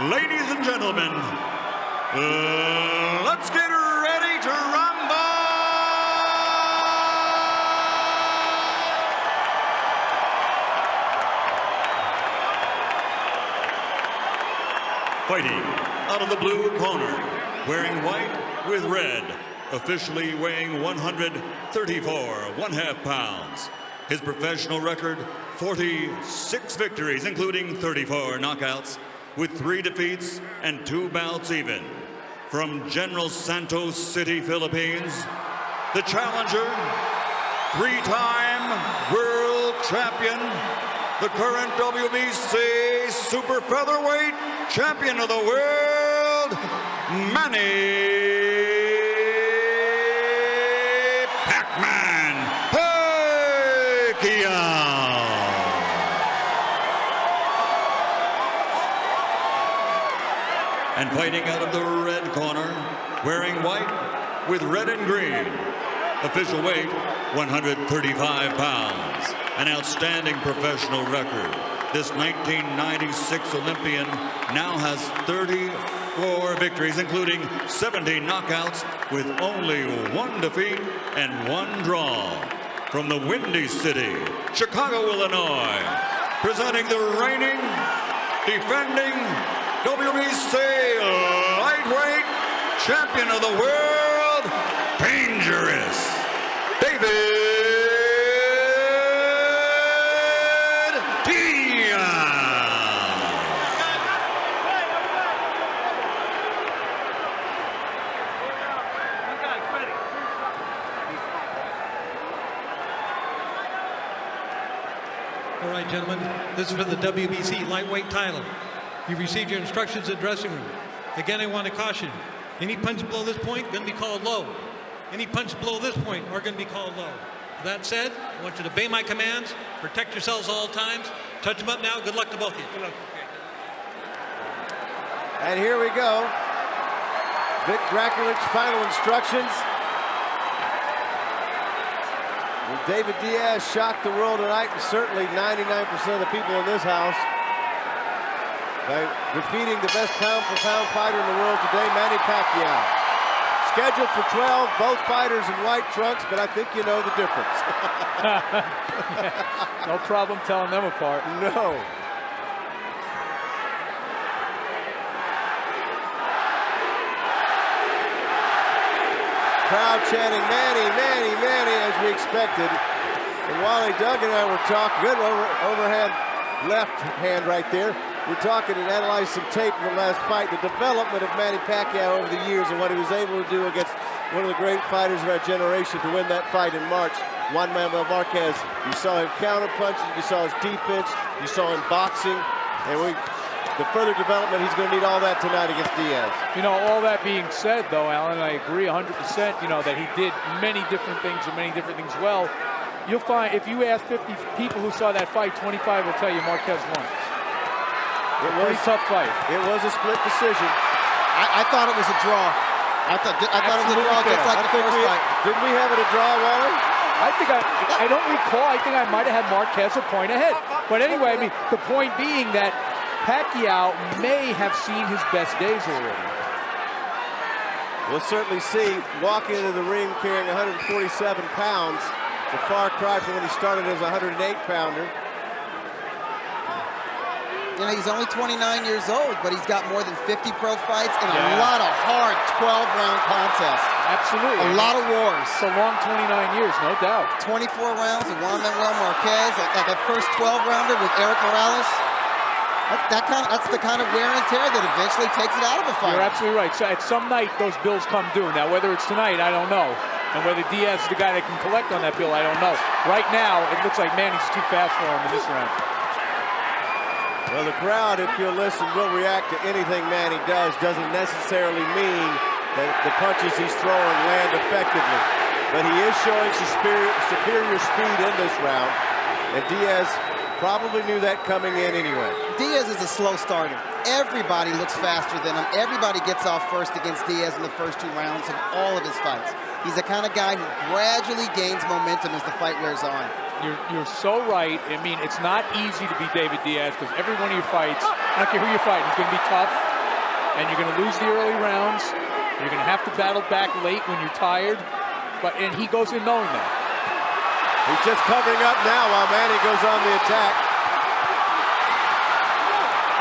Ladies and gentlemen, let's get ready to rumble! Fighting out of the blue corner, wearing white with red, officially weighing 134 1/2 pounds. His professional record, 46 victories, including 34 knockouts, with 3 defeats and 2 bouts even. From General Santos City, Philippines, the challenger, 3-time world champion, the current WBC super featherweight champion of the world, Manny Pacquiao. And fighting out of the red corner, wearing white with red and green. Official weight, 135 pounds. An outstanding professional record. This 1996 Olympian now has 34 victories, including 70 knockouts, with only 1 defeat and 1 draw. From the Windy City, Chicago, Illinois, presenting the reigning, defending WBC lightweight champion of the world, dangerous, David Diaz. All right, gentlemen, this is for the WBC lightweight title. You've received your instructions in the dressing room. Again, I want to caution you. Any punch below this point, going to be called low. Any punch below this point are going to be called low. That said, I want you to obey my commands, protect yourselves all times. Touch them up now. Good luck to both of you. Good luck. And here we go. Vic Draculich's final instructions. David Diaz shocked the world tonight, and certainly 99% of the people in this house, by defeating the best pound-for-pound fighter in the world today, Manny Pacquiao. Scheduled for 12, both fighters in white trunks, but I think you know the difference. No problem telling them apart. No. Crowd chanting, Manny, Manny, Manny, as we expected. And Wally Doug and I were talking, good overhand left hand right there. We're talking and analyzing some tape from the last fight, the development of Manny Pacquiao over the years and what he was able to do against one of the great fighters of our generation to win that fight in March, Juan Manuel Marquez. You saw him counter punches, you saw his defense, you saw him boxing, and the further development, he's going to need all that tonight against Diaz. You know, all that being said, though, Alan, I agree 100%, you know, that he did many different things and many different things well. You'll find, if you ask 50 people who saw that fight, 25 will tell you Marquez won. It was a pretty tough fight. It was a split decision. I thought it was a draw. I thought it was a draw just like the first fight. Didn't we have it a draw, Wally? I don't recall. I think I might have had Marquez a point ahead. But anyway, I mean, the point being that Pacquiao may have seen his best days already. We'll certainly see. Walking into the ring carrying 147 pounds. It's a far cry from when he started as a 108-pounder. You know, he's only 29 years old, but he's got more than 50 pro fights and a lot of hard 12-round contests. Absolutely. A lot of wars. It's a long 29 years, no doubt. 24 rounds with Juan Manuel Marquez, that first 12-rounder with Eric Morales. That's the kind of wear and tear that eventually takes it out of a fight. You're absolutely right. So at some night, those bills come due. Now, whether it's tonight, I don't know. And whether Diaz is the guy that can collect on that bill, I don't know. Right now, it looks like Manny's too fast for him in this round. Well, the crowd, if you'll listen, will react to anything Manny does. Doesn't necessarily mean that the punches he's throwing land effectively. But he is showing superior speed in this round. And Diaz probably knew that coming in anyway. Diaz is a slow starter. Everybody looks faster than him. Everybody gets off first against Diaz in the first 2 rounds of all of his fights. He's the kind of guy who gradually gains momentum as the fight wears on. You're so right. I mean, it's not easy to beat David Diaz because every one of your fights, I don't care who you're fighting, is going to be tough. and you're going to lose the early rounds. You're going to have to battle back late when you're tired. And he goes in knowing that. He's just covering up now while Manny goes on the attack.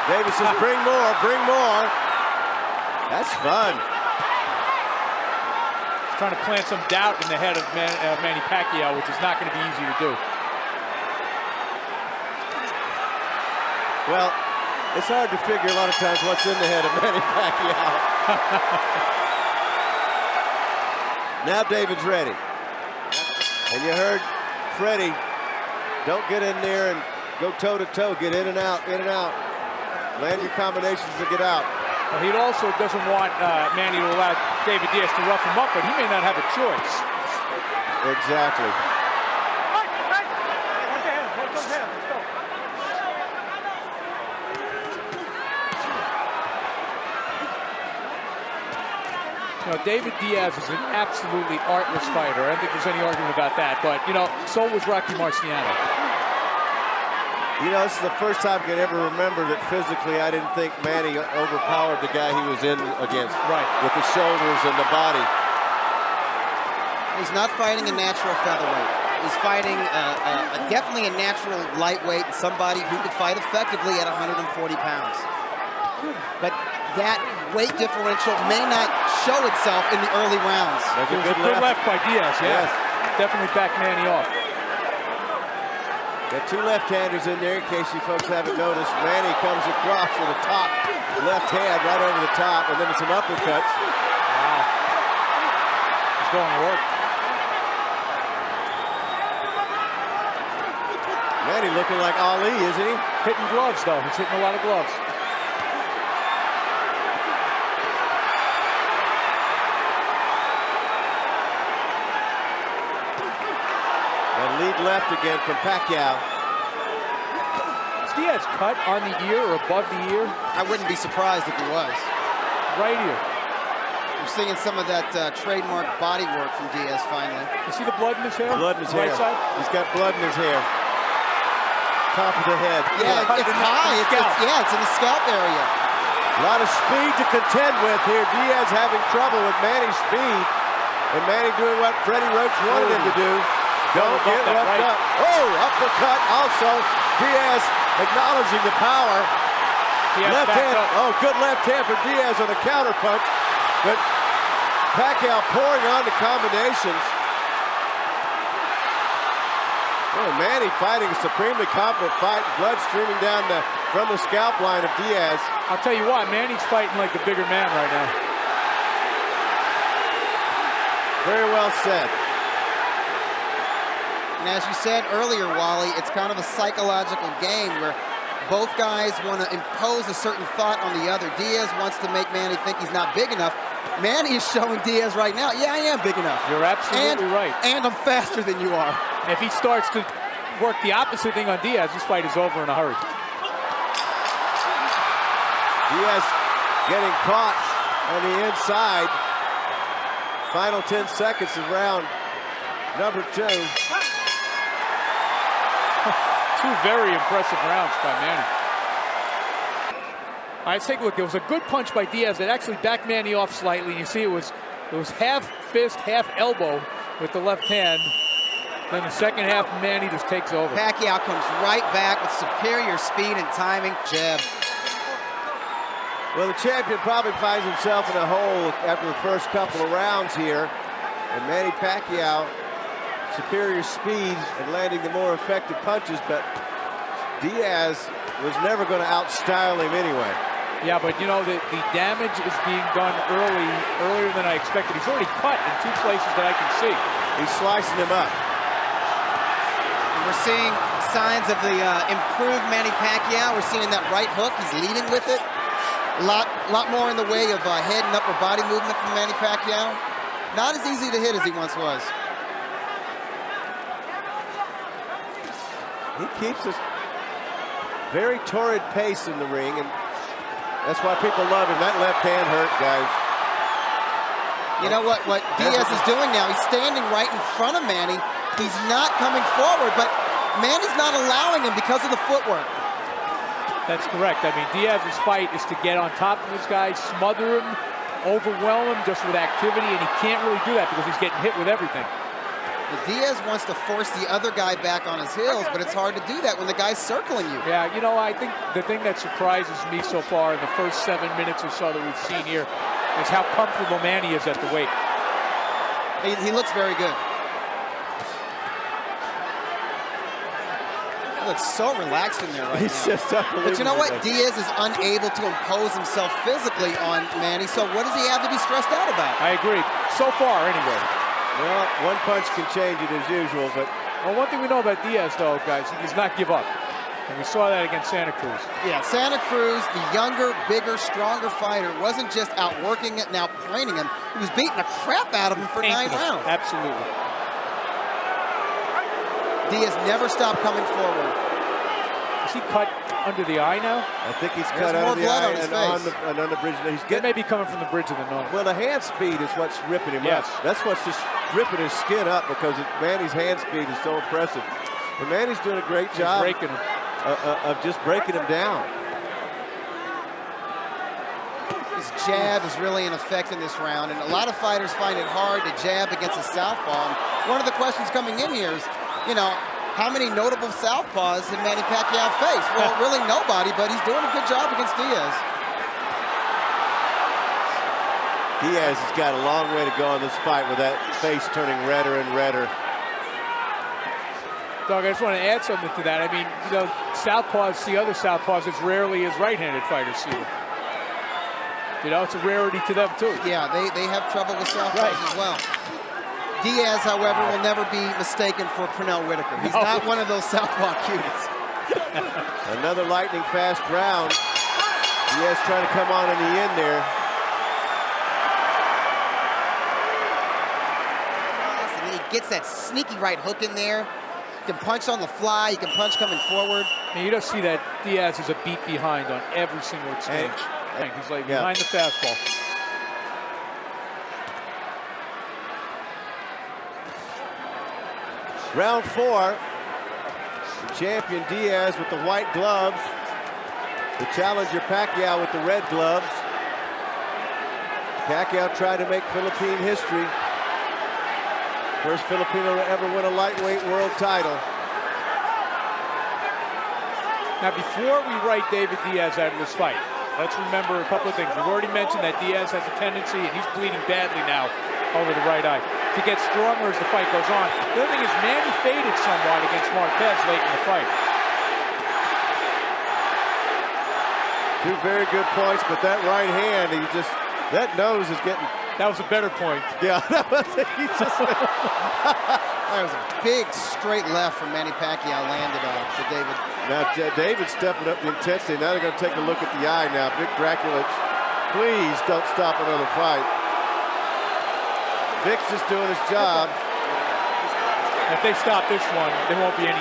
Davis says, bring more, bring more. That's fun. He's trying to plant some doubt in the head of Manny Pacquiao, which is not going to be easy to do. Well, it's hard to figure a lot of times what's in the head of Manny Pacquiao. Now David's ready. And you heard Freddie, don't get in there and go toe-to-toe. Get in and out, in and out. Land your combinations to get out. Well, he also doesn't want Manny to allow David Diaz to rough him up, but he may not have a choice. Exactly. You know, David Diaz is an absolutely artless fighter. I don't think there's any argument about that. But, you know, so was Rocky Marciano. You know, this is the first time I can ever remember that physically I didn't think Manny overpowered the guy he was in against. Right. With the shoulders and the body. He's not fighting a natural featherweight. He's fighting definitely a natural lightweight, somebody who could fight effectively at 140 pounds. But that weight differential may not show itself in the early rounds. That's It was a good left by Diaz, yeah. Yes. Definitely backed Manny off. Got two left-handers in there in case you folks haven't noticed. Manny comes across with a top left hand right over the top, and then some uppercuts. Wow. He's going to work. Manny looking like Ali, isn't he? Hitting gloves, though. He's hitting a lot of gloves. Lead left again from Pacquiao. Is Diaz cut on the ear or above the ear? I wouldn't be surprised if he was. Right ear. We're seeing some of that trademark body work from Diaz finally. You see the blood in his hair? Blood in his right hair. Side? He's got blood in his hair. Top of the head. Yeah, it's high. It's in the scalp area. A lot of speed to contend with here. Diaz having trouble with Manny's speed. And Manny doing what Freddie Roach wanted him to do. Don't get roughed up. Oh, uppercut also. Diaz acknowledging the power. Left hand. Oh, good left hand for Diaz on a counter punch. But Pacquiao pouring on the combinations. Oh, Manny fighting a supremely confident fight. Blood streaming down from the scalp line of Diaz. I'll tell you what, Manny's fighting like the bigger man right now. Very well said. And as you said earlier, Wally, it's kind of a psychological game where both guys want to impose a certain thought on the other. Diaz wants to make Manny think he's not big enough. Manny is showing Diaz right now, yeah, I am big enough. You're absolutely right. And I'm faster than you are. If he starts to work the opposite thing on Diaz, this fight is over in a hurry. Diaz getting caught on the inside. Final 10 seconds of round number 2. Two very impressive rounds by Manny. All right, let's take a look. There was a good punch by Diaz that actually backed Manny off slightly. You see it was half fist, half elbow with the left hand. Then the second half, Manny just takes over. Pacquiao comes right back with superior speed and timing. Jab. Well, the champion probably finds himself in a hole after the first couple of rounds here. And Manny Pacquiao, superior speed and landing the more effective punches, but Diaz was never going to outstyle him anyway. Yeah, but you know, the damage is being done earlier than I expected. He's already cut in 2 places that I can see. He's slicing him up. And we're seeing signs of the improved Manny Pacquiao. We're seeing that right hook. He's leading with it. A lot more in the way of head and upper body movement from Manny Pacquiao. Not as easy to hit as he once was. He keeps a very torrid pace in the ring, and that's why people love him. That left hand hurt, guys. You know what Diaz is doing now? He's standing right in front of Manny. He's not coming forward, but Manny's not allowing him because of the footwork. That's correct. I mean, Diaz's fight is to get on top of his guy, smother him, overwhelm him just with activity, and he can't really do that because he's getting hit with everything. Diaz wants to force the other guy back on his heels, but it's hard to do that when the guy's circling you. Yeah, you know, I think the thing that surprises me so far in the first 7 minutes or so that we've seen here is how comfortable Manny is at the weight. He looks very good. He looks so relaxed in there right He's now. just unbelievable. But you know what? Diaz is unable to impose himself physically on Manny, so what does he have to be stressed out about? I agree. So far, anyway. Well, one punch can change it as usual, but... Well, one thing we know about Diaz, though, guys, he does not give up. And we saw that against Santa Cruz. Yeah, Santa Cruz, the younger, bigger, stronger fighter, wasn't just outworking it and outtraining him. He was beating the crap out of him for 9 rounds. Absolutely. Diaz never stopped coming forward. Is he cut under the eye now? I think he's There's cut more under the blood eye on his and on the bridge. He's That getting... may be coming from the bridge of the nose. Well, the hand speed is what's ripping him Yes. up. That's what's just ripping his skin up because Manny's hand speed is so impressive. But Manny's doing a great job breaking him. Of just breaking him down. His jab is really in effect in this round, and a lot of fighters find it hard to jab against a southpaw. And one of the questions coming in here is, you know, how many notable southpaws did Manny Pacquiao face? Well, really nobody, but he's doing a good job against Diaz. Diaz has got a long way to go in this fight with that face turning redder and redder. Doug, I just want to add something to that. I mean, you know, southpaws see other southpaws as rarely as right-handed fighters see them. You know, it's a rarity to them, too. Yeah, they have trouble with southpaws as well. Diaz, however, will never be mistaken for Pernell Whitaker. He's not one of those southpaw cuties. Another lightning fast round. Diaz trying to come on in the end there. He gets that sneaky right hook in there. He can punch on the fly. He can punch coming forward. And you don't see that Diaz is a beat behind on every single exchange. He's like behind the fastball. Round 4. The champion Diaz with the white gloves. The challenger Pacquiao with the red gloves. Pacquiao tried to make Philippine history. First Filipino to ever win a lightweight world title. Now, before we write David Diaz out of this fight, let's remember a couple of things. We've already mentioned that Diaz has a tendency, and he's bleeding badly now over the right eye, to get stronger as the fight goes on. The other thing is Manny faded somewhat against Marquez late in the fight. Two very good points, but that right hand, that nose is getting... That was a better point. Yeah, that was That was a big straight left from Manny Pacquiao landed to David. Now David's stepping up the intensity. Now they're going to take a look at the eye now. Vic Draculich, please don't stop another fight. Vic's just doing his job. If they stop this one, there won't be any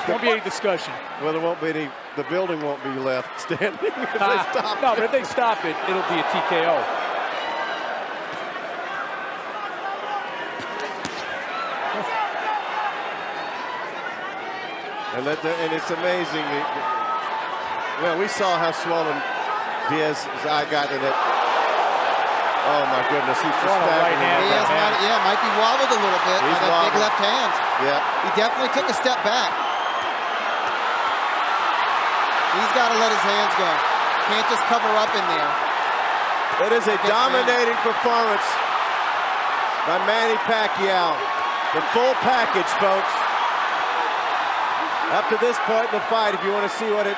won't be any discussion. Well, there won't be any, the building won't be left standing if they stop. No, but if they stop it, it'll be a TKO. And it's amazing. Well, we saw how swollen Diaz's eye got in it. Oh my goodness, he's just right hand. Diaz might be wobbled a little bit by that big left hand. Yeah. He definitely took a step back. He's got to let his hands go. Can't just cover up in there. It is a dominating performance by Manny Pacquiao. The full package, folks. Up to this point in the fight, if you want to see what it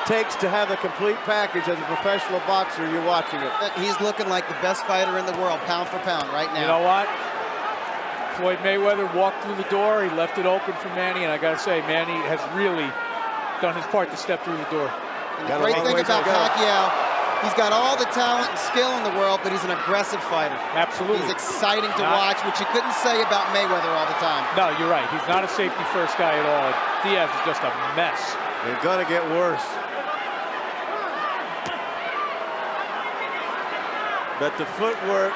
takes to have a complete package as a professional boxer, you're watching it. He's looking like the best fighter in the world, pound for pound, right now. You know what? Floyd Mayweather walked through the door. He left it open for Manny, and I got to say, Manny has really done his part to step through the door. And the great thing about Pacquiao, he's got all the talent and skill in the world, but he's an aggressive fighter. Absolutely. He's exciting to watch, which you couldn't say about Mayweather all the time. No, you're right. He's not a safety-first guy at all. Diaz is just a mess. They're going to get worse. But the footwork.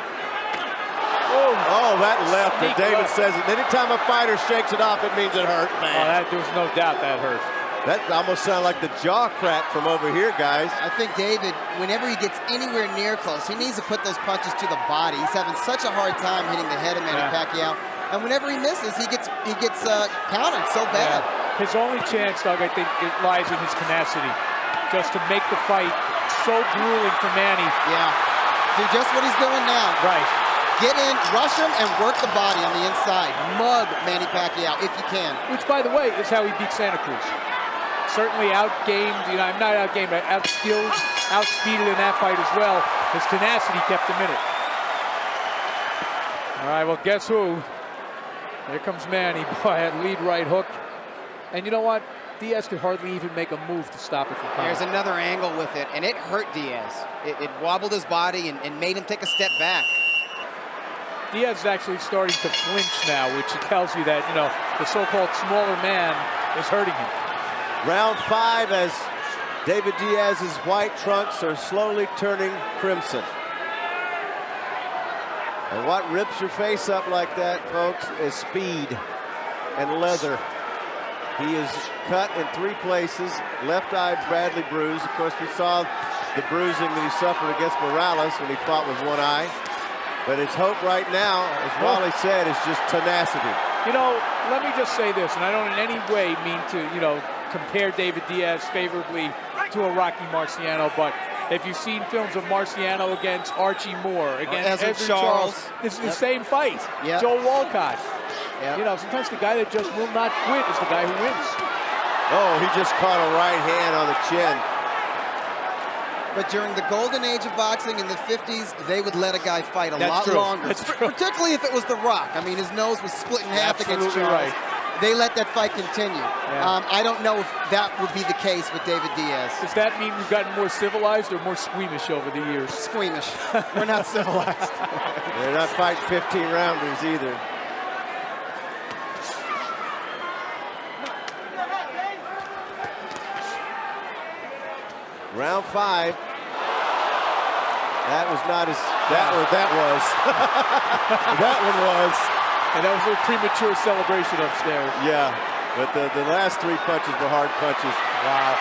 Oh, that left. And David says it. Anytime a fighter shakes it off, it means it hurt, man. Oh, there's no doubt that hurts. That almost sounded like the jaw crack from over here, guys. I think David, whenever he gets anywhere near close, he needs to put those punches to the body. He's having such a hard time hitting the head of Manny Pacquiao. And whenever he misses, he gets countered so bad. Yeah. His only chance, Doug, I think, it lies in his tenacity. Just to make the fight so grueling for Manny. Yeah. Do just what he's doing now. Right. Get in, rush him, and work the body on the inside. Mug Manny Pacquiao if you can. Which, by the way, is how he beat Santa Cruz. Certainly outgamed, I'm not outgamed, but outskilled, outspeeded in that fight as well. His tenacity kept him in it. All right, well, guess who? Here comes Manny. Boy, that lead right hook. And you know what? Diaz could hardly even make a move to stop it from coming. There's another angle with it, and it hurt Diaz. It wobbled his body and made him take a step back. Diaz is actually starting to flinch now, which tells you that, the so-called smaller man is hurting him. Round 5 as David Diaz's white trunks are slowly turning crimson. And what rips your face up like that, folks, is speed and leather. He is cut in 3 places, left eye badly bruised. Of course, we saw the bruising that he suffered against Morales when he fought with one eye. But his hope right now, as Wally said, is just tenacity. Let me just say this, and I don't in any way mean to, compare David Diaz favorably to a Rocky Marciano, but if you've seen films of Marciano against Archie Moore, against Edward Charles, this is the same fight. Yep. Joe Walcott. Yep. Sometimes the guy that just will not quit is the guy who wins. Oh, he just caught a right hand on the chin. But during the golden age of boxing in the 50s, they would let a guy fight a lot true. longer. That's true. Particularly if it was The Rock. I mean, his nose was split in half against Absolutely Charles. right. They let that fight continue. Yeah. I don't know if that would be the case with David Diaz. Does that mean we've gotten more civilized or more squeamish over the years? Squeamish. We're not civilized. They're not fighting 15-rounders either. Round 5. That was not as that was. That one was. And that was a little premature celebration upstairs. Yeah, but the last 3 punches were hard punches. Wow.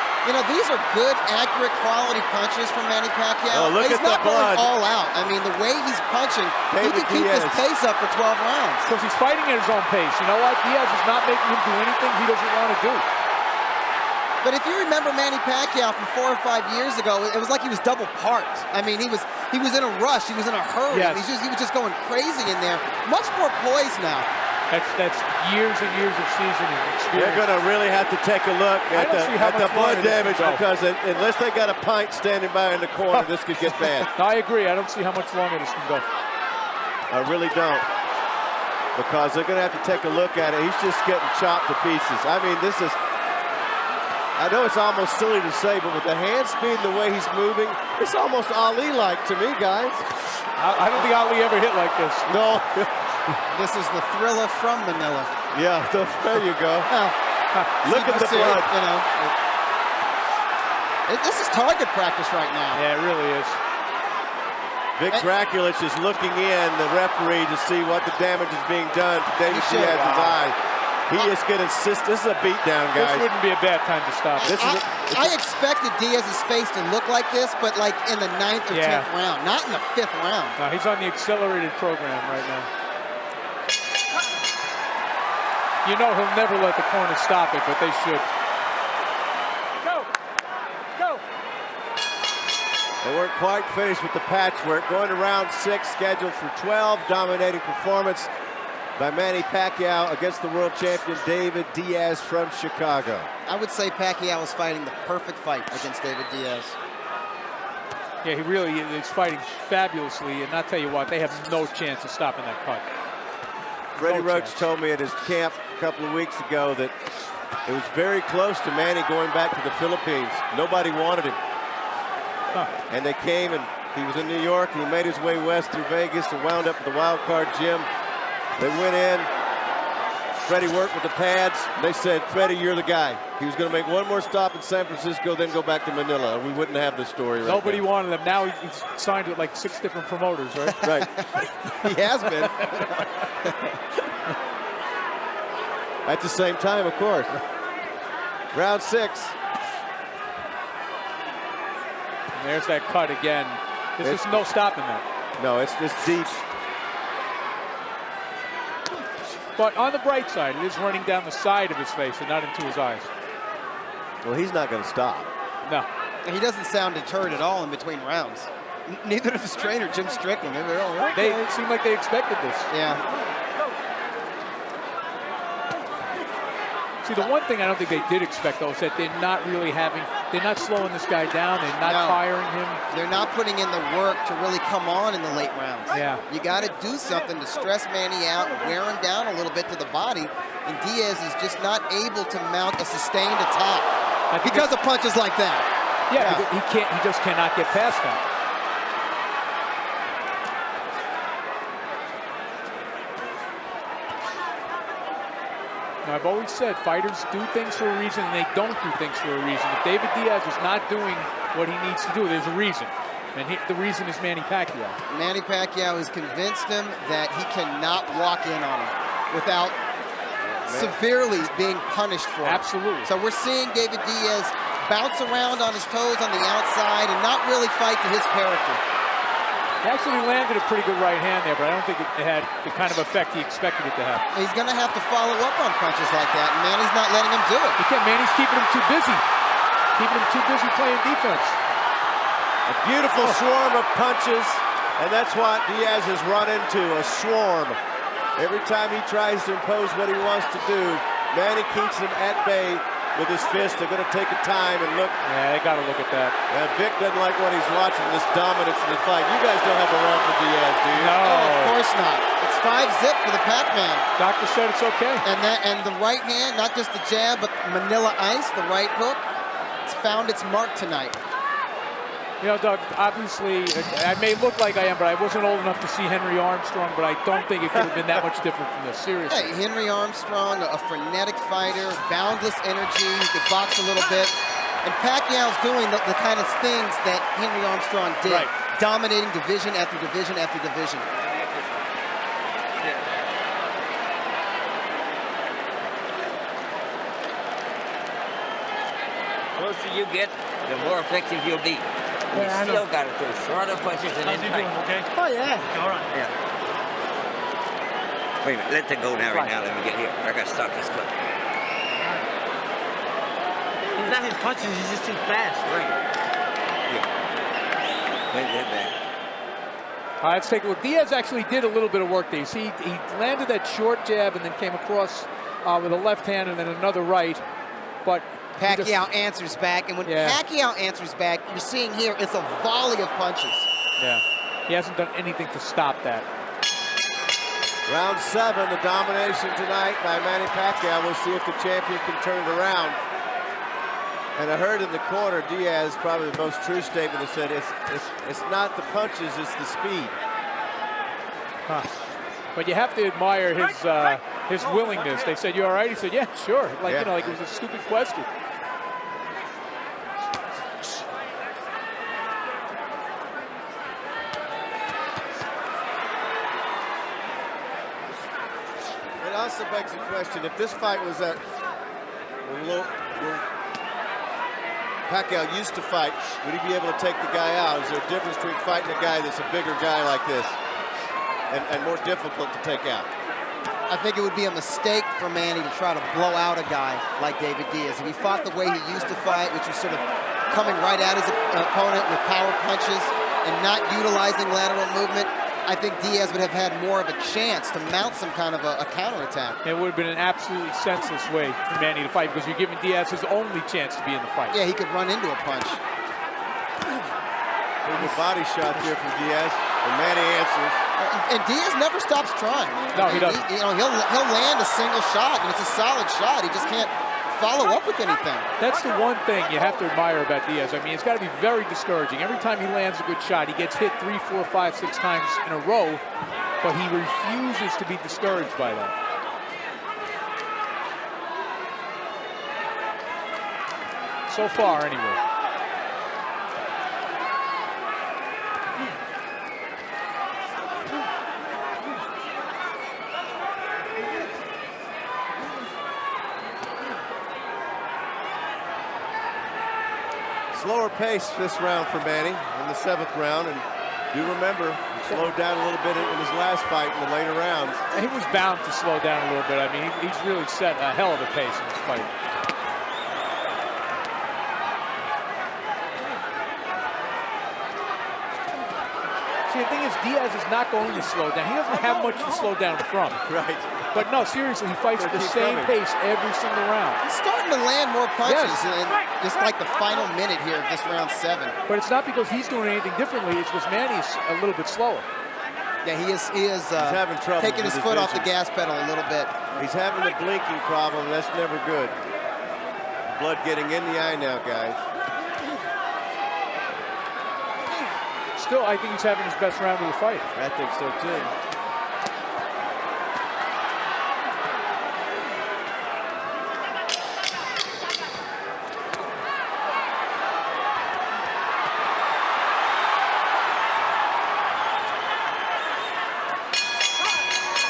These are good, accurate, quality punches from Manny Pacquiao. Oh, look he's at the not going blood. all out. I mean, the way he's punching, he David can keep his Diaz. pace up for 12 rounds. Because he's fighting at his own pace. You know what? Diaz is not making him do anything he doesn't want to do. But if you remember Manny Pacquiao from 4 or 5 years ago, it was like he was double parked. I mean, he was in a rush. He was in a hurry. Yes. He was just going crazy in there. Much more poised now. That's years and years of seasoning They're experience. going to really have to take a look at don't see how the much blood longer this damage can go. because unless they got a pint standing by in the corner, this could get bad. No, I agree. I don't see how much longer this can go. I really don't. Because they're going to have to take a look at it. He's just getting chopped to pieces. I mean, this is... I know it's almost silly to say, but with the hand speed and the way he's moving, it's almost Ali-like to me, guys. I don't think Ali ever hit like this. No. This is the Thriller from Manila. Yeah, there you go. Look at the See, blood. This is target practice right now. Yeah, it really is. Vic Draculich is looking in, the referee, to see what the damage is being done to David He should. Diaz's eye. He is getting this is a beatdown, guys. This wouldn't be a bad time to stop it. I expected Diaz's face to look like this, but like in the 9th or 10th round, not in the 5th round. No, he's on the accelerated program right now. He'll never let the corner stop it, but they should. Go! Go! They weren't quite finished with the patchwork. Going to round 6, scheduled for 12. Dominating performance by Manny Pacquiao against the world champion David Diaz from Chicago. I would say Pacquiao is fighting the perfect fight against David Diaz. Yeah, he really is fighting fabulously, and I'll tell you what, they have no chance of stopping that cut. Freddie No Roach chance. told me at his camp a couple of weeks ago that it was very close to Manny going back to the Philippines. Nobody wanted him. And they came, and he was in New York, and he made his way west through Vegas and wound up at the Wild Card Gym. They went in. Freddie worked with the pads. They said, Freddie, you're the guy. He was going to make one more stop in San Francisco, then go back to Manila. We wouldn't have this story right Nobody now. wanted him. Now he's signed with like 6 different promoters, right? Right. He has been. At the same time, of course. Round 6. And there's that cut again. There's just no stopping that. No, it's deep. But on the bright side, it is running down the side of his face and not into his eyes. Well, he's not going to stop. No. He doesn't sound deterred at all in between rounds. Neither does his trainer, Jim Strickland. They seem like they expected this. Yeah. See, the one thing I don't think they did expect, though, is that they're not slowing this guy down. They're not firing him. They're not putting in the work to really come on in the late rounds. Yeah. You got to do something to stress Manny out, wear him down a little bit to the body, and Diaz is just not able to mount a sustained attack because of punches like that. Yeah, he just cannot get past that. Now, I've always said fighters do things for a reason and they don't do things for a reason. If David Diaz is not doing what he needs to do, there's a reason. And the reason is Manny Pacquiao. Manny Pacquiao has convinced him that he cannot walk in on him without severely being punished for it. Absolutely. So we're seeing David Diaz bounce around on his toes on the outside and not really fight to his character. He actually landed a pretty good right hand there, but I don't think it had the kind of effect he expected it to have. He's going to have to follow up on punches like that, and Manny's not letting him do it. Manny's keeping him too busy. Keeping him too busy playing defense. A beautiful swarm of punches, and that's what Diaz has run into, a swarm. Every time he tries to impose what he wants to do, Manny keeps him at bay with his fist. They're going to take a time and look. Yeah, they got to look at that. Vic doesn't like what he's watching, this dominance in the fight. You guys don't have a run for Diaz, do you? No. Of course not. It's 5-zip for the Pac-Man. Doctor said it's okay. And the right hand, not just the jab, but Manila Ice, the right hook, it's found its mark tonight. You know, Doug, obviously, I may look like I am, but I wasn't old enough to see Henry Armstrong, but I don't think it could have been that much different from this, seriously. Hey, Henry Armstrong, a frenetic fighter, boundless energy, he could box a little bit. And Pacquiao's doing the kind of things that Henry Armstrong did, dominating division after division after division. The closer you get, the more effective you'll be. You still got to throw shorter punches and then fight. Okay? Oh, yeah. All right. Yeah. Wait a minute, let it go now, right now. Let me get here. I got to stop this clip. He's not his punches, he's just too fast. Right. Here. Wait that back. All right, let's take a look. Diaz actually did a little bit of work there. You see, he landed that short jab and then came across with a left hand and then another right. But Pacquiao answers back, and when Pacquiao answers back, you're seeing here, it's a volley of punches. Yeah, he hasn't done anything to stop that. Round 7, the domination tonight by Manny Pacquiao. We'll see if the champion can turn it around. And I heard in the corner, Diaz, probably the most true statement, that said it's not the punches, it's the speed. Huh. But you have to admire his willingness. They said, "You all right?" He said, "Yeah, sure." Like you know, like it was a stupid question. It also begs the question: if this fight was at when Pacquiao used to fight, would he be able to take the guy out? Is there a difference between fighting a guy that's a bigger guy like this and more difficult to take out? I think it would be a mistake for Manny to try to blow out a guy like David Diaz. If he fought the way he used to fight, which was sort of coming right at his opponent with power punches and not utilizing lateral movement, I think Diaz would have had more of a chance to mount some kind of a counterattack. It would have been an absolutely senseless way for Manny to fight because you're giving Diaz his only chance to be in the fight. Yeah, he could run into a punch. There's a body shot there from Diaz, and Manny answers. And Diaz never stops trying. No, he doesn't. He'll land a single shot, and it's a solid shot. He just can't follow up with anything. That's the one thing you have to admire about Diaz. I mean, it's got to be very discouraging. Every time he lands a good shot, he gets hit 3, 4, 5, 6 times in a row, but he refuses to be discouraged by that. So far, anyway. slower pace this round for Manny in the 7th round. And do remember, he slowed down a little bit in his last fight in the later rounds. He was bound to slow down a little bit. I mean, he's really set a hell of a pace in this fight. See, the thing is, Diaz is not going to slow down. He doesn't have much to slow down from. Right. But no, seriously, he fights at the same pace every single round. He's starting to land more punches, Yes. and just like the final minute here of this round 7. But it's not because he's doing anything differently. It's because Manny's a little bit slower. Yeah, he is having trouble taking with his his foot off the vision. gas pedal a little bit. He's having a blinking problem. That's never good. Blood getting in the eye now, guys. Still, I think he's having his best round of the fight. I think so, too.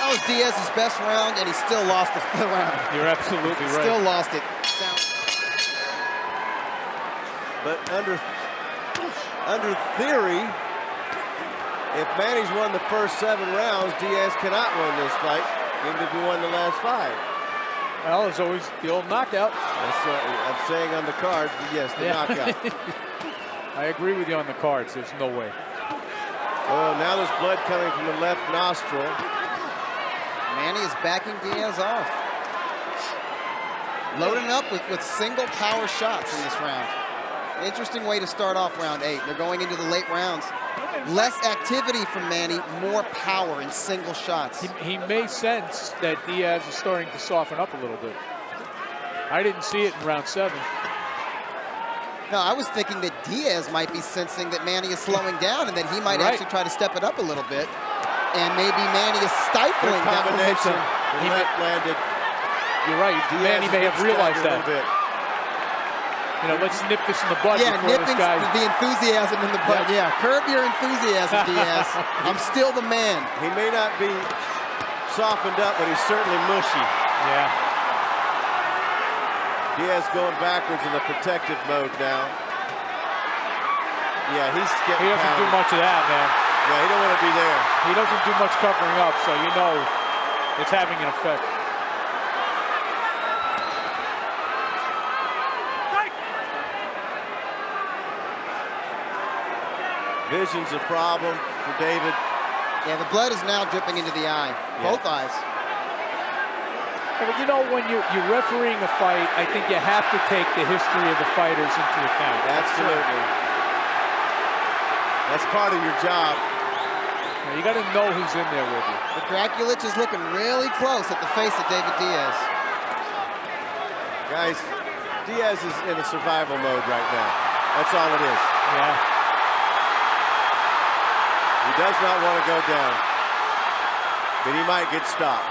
That was Diaz's best round, and he still lost the round. You're absolutely right. Still lost it. But under theory, if Manny's won the first 7 rounds, Diaz cannot win this fight, even if he won the last 5. Well, there's always the old knockout. That's what I'm saying on the card. Yes, the knockout. I agree with you on the cards. There's no way. Oh, now there's blood coming from the left nostril. Manny is backing Diaz off. Loading up with single power shots in this round. Interesting way to start off round 8. They're going into the late rounds. Less activity from Manny, more power in single shots. He may sense that Diaz is starting to soften up a little bit. I didn't see it in round 7. No, I was thinking that Diaz might be sensing that Manny is slowing down and that he might actually try to step it up a little bit. And maybe Manny is stifling that momentum. The left landed. You're right. Manny may have realized that. You know, let's nip this in the bud before nipping this guy. the enthusiasm in the bud. Yeah, curb your enthusiasm, Diaz. I'm still the man. He may not be softened up, but he's certainly mushy. Yeah. Diaz going backwards in the protective mode now. Yeah, he's getting He doesn't do pounded. much of that, man. Yeah, he don't want to be there. He doesn't do much covering up, so you know it's having an effect. Vision's a problem for David. Yeah, the blood is now dripping into the eye. Both eyes. Yeah, but you know, when you're refereeing a fight, I think you have to take the history of the fighters into account. Absolutely. That's part of your job. You got to know who's in there with you. But Draculich is looking really close at the face of David Diaz. Guys, Diaz is in a survival mode right now. That's all it is. Yeah. He does not want to go down, but he might get stopped.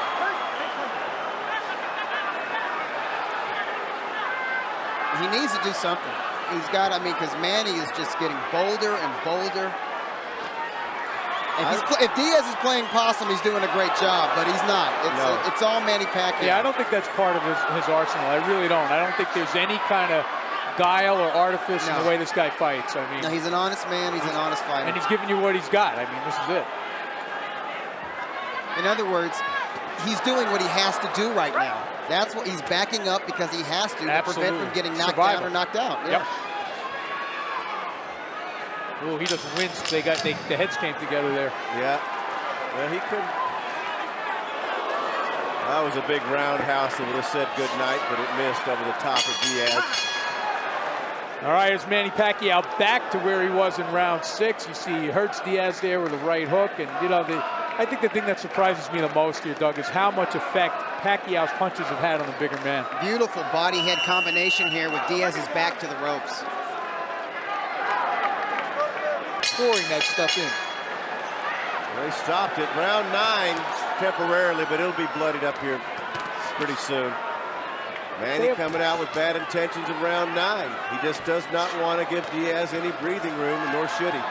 He needs to do something. He's got, I mean, because Manny is just getting bolder and bolder. If Diaz is playing possum, he's doing a great job, but he's not. It's all Manny Pacquiao. Yeah, I don't think that's part of his arsenal. I really don't. I don't think there's any kind of guile or artifice in the way this guy fights. I mean, no, he's an honest man. He's an honest fighter. And he's giving you what he's got. I mean, this is it. In other words, he's doing what he has to do right now. That's what he's backing up because he has to prevent from getting knocked down or knocked out. Yeah. Yep. Oh, he doesn't win since the heads came together there. Yeah. Well, he couldn't. That was a big roundhouse that would have said good night, but it missed over the top of Diaz. All right, it's Manny Pacquiao back to where he was in round 6. You see he hurts Diaz there with a right hook. And, you know, I think the thing that surprises me the most here, Doug, is how much effect Pacquiao's punches have had on the bigger man. Beautiful body-head combination here with Diaz's back to the ropes. Pouring that stuff in. Well, they stopped it. Round 9 temporarily, but it'll be bloodied up here pretty soon. Manny coming out with bad intentions in round 9. He just does not want to give Diaz any breathing room, nor should he.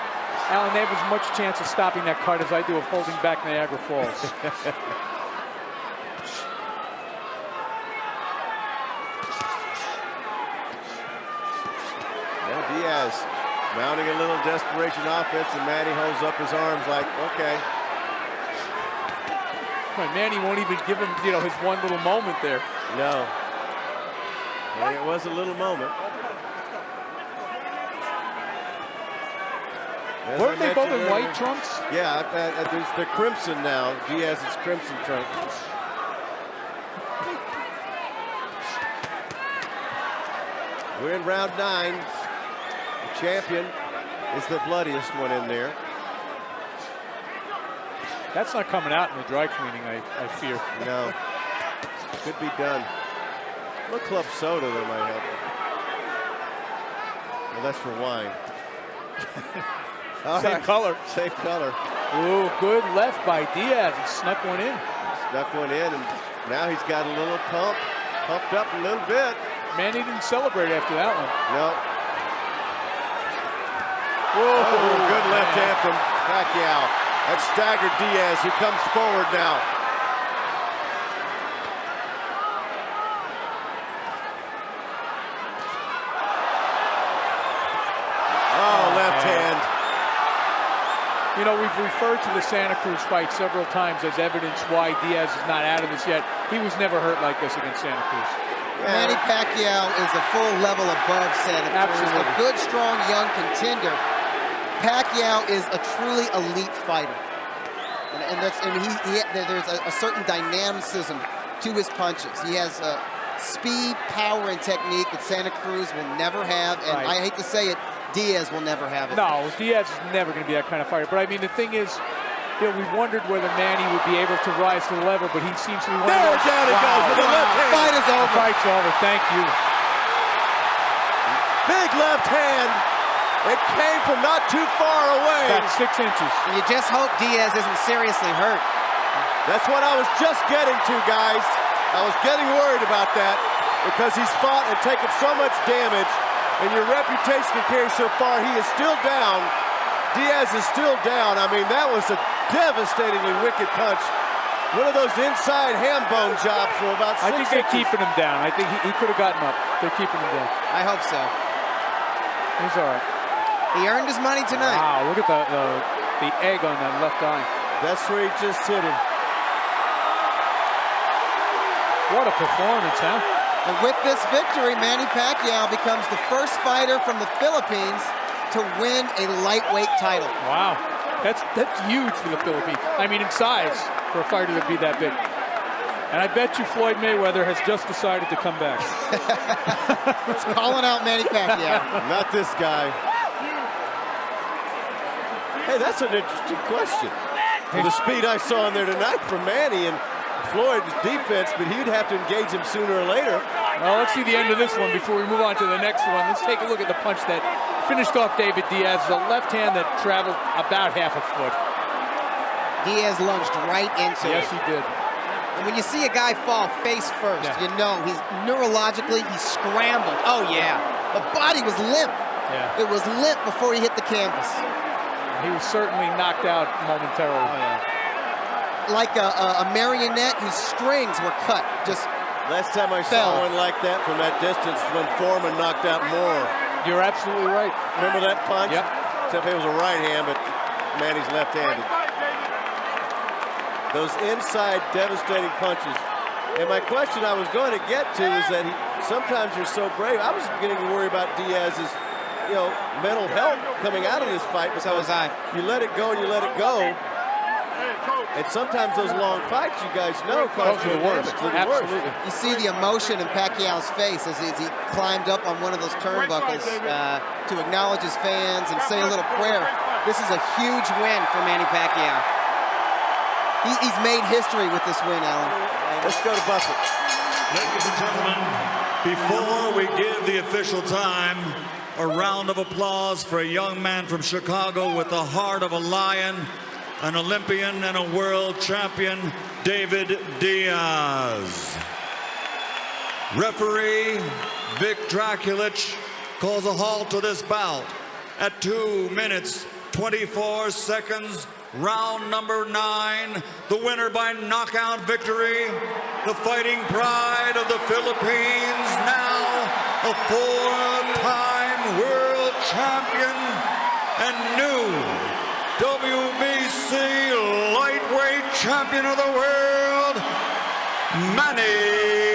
Alan, they have as much chance of stopping that cut as I do of holding back Niagara Falls. Well, Diaz mounting a little desperation offense, and Manny holds up his arms like, okay. Manny won't even give him, you know, his one little moment there. No. And it was a little moment. As Weren't I they both in mentioned white earlier- trunks? Yeah, there's the crimson now. Diaz's crimson trunk. We're in round 9. The champion is the bloodiest one in there. That's not coming out in the dry cleaning, I fear. No. Could be done. A little club soda that might help. Well, that's for wine. All Same right. color. Same color. Ooh, good left by Diaz. He snuck one in. Snuck one in, and now he's got a little pumped up a little bit. Manny didn't celebrate after that one. No. Whoa, Oh, good left man. hand from Pacquiao. That staggered Diaz, who comes forward now. Oh, left hand. You know, we've referred to the Santa Cruz fight several times as evidence why Diaz is not out of this yet. He was never hurt like this against Santa Cruz. Manny Pacquiao is a full level above Santa Cruz. Absolutely. A good, strong, young contender. Pacquiao is a truly elite fighter. There's a certain dynamicism to his punches. He has speed, power, and technique that Santa Cruz will never have. And Right. I hate to say it, Diaz will never have it. No, Diaz is never going to be that kind of fighter. But I mean, the thing is, you know, we wondered whether Manny would be able to rise to the level, but he seems to be one of There, those. down it goes with the left hand. Fight is over. Fight's over. Thank you. Big left hand. It came from not too far away. About 6 inches. And you just hope Diaz isn't seriously hurt. That's what I was just getting to, guys. I was getting worried about that because he's fought and taken so much damage, and your reputation can carry so far. He is still down. Diaz is still down. I mean, that was a devastatingly wicked punch. One of those inside ham bone jobs from about 6 I think they're inches. keeping him down. I think he could have gotten up. They're keeping him down. I hope so. He's all right. He earned his money tonight. Wow, look at the egg on that left eye. That's where he just hit him. What a performance, huh? And with this victory, Manny Pacquiao becomes the first fighter from the Philippines to win a lightweight title. Wow, that's huge for the Philippines. I mean, in size for a fighter to be that big. And I bet you Floyd Mayweather has just decided to come back. It's calling out Manny Pacquiao. Not this guy. Hey, that's an interesting question. The speed I saw in there tonight from Manny and Floyd's defense, but he'd have to engage him sooner or later. Well, let's see the end of this one before we move on to the next one. Let's take a look at the punch that finished off David Diaz. The left hand that traveled about half a foot. Diaz lunged right into it. Yes, he did. And when you see a guy fall face first, Yeah. you know he's neurologically, he scrambled. Oh, yeah. The body was limp. Yeah. It was limp before he hit the canvas. He was certainly knocked out momentarily. Oh, yeah. Like a marionette whose strings were cut. Just Last time I Fell. saw one like that from that distance when Foreman knocked out Moore. You're absolutely right. Remember that punch? Yep. Except it was a right hand, but Manny's left-handed. Those inside devastating punches. And my question I was going to get to is that sometimes you're so brave. I was getting to worry about Diaz's, mental health coming out of this fight. So was I. You let it go and you let it go. And sometimes those long fights, you guys know, cause Those are the worst. damage. They're the worst. Absolutely. You see the emotion in Pacquiao's face as he climbed up on one of those turnbuckles to acknowledge his fans and say a little prayer. This is a huge win for Manny Pacquiao. He's made history with this win, Alan. Let's go to Buffett. Ladies and gentlemen, before we give the official time, a round of applause for a young man from Chicago with the heart of a lion, an Olympian and a world champion, David Diaz. Referee Vic Draculich calls a halt to this bout at 2 minutes, 24 seconds, round number 9. The winner by knockout victory, the fighting pride of the Philippines, now a 4-time world champion and new WBC lightweight champion of the world, Manny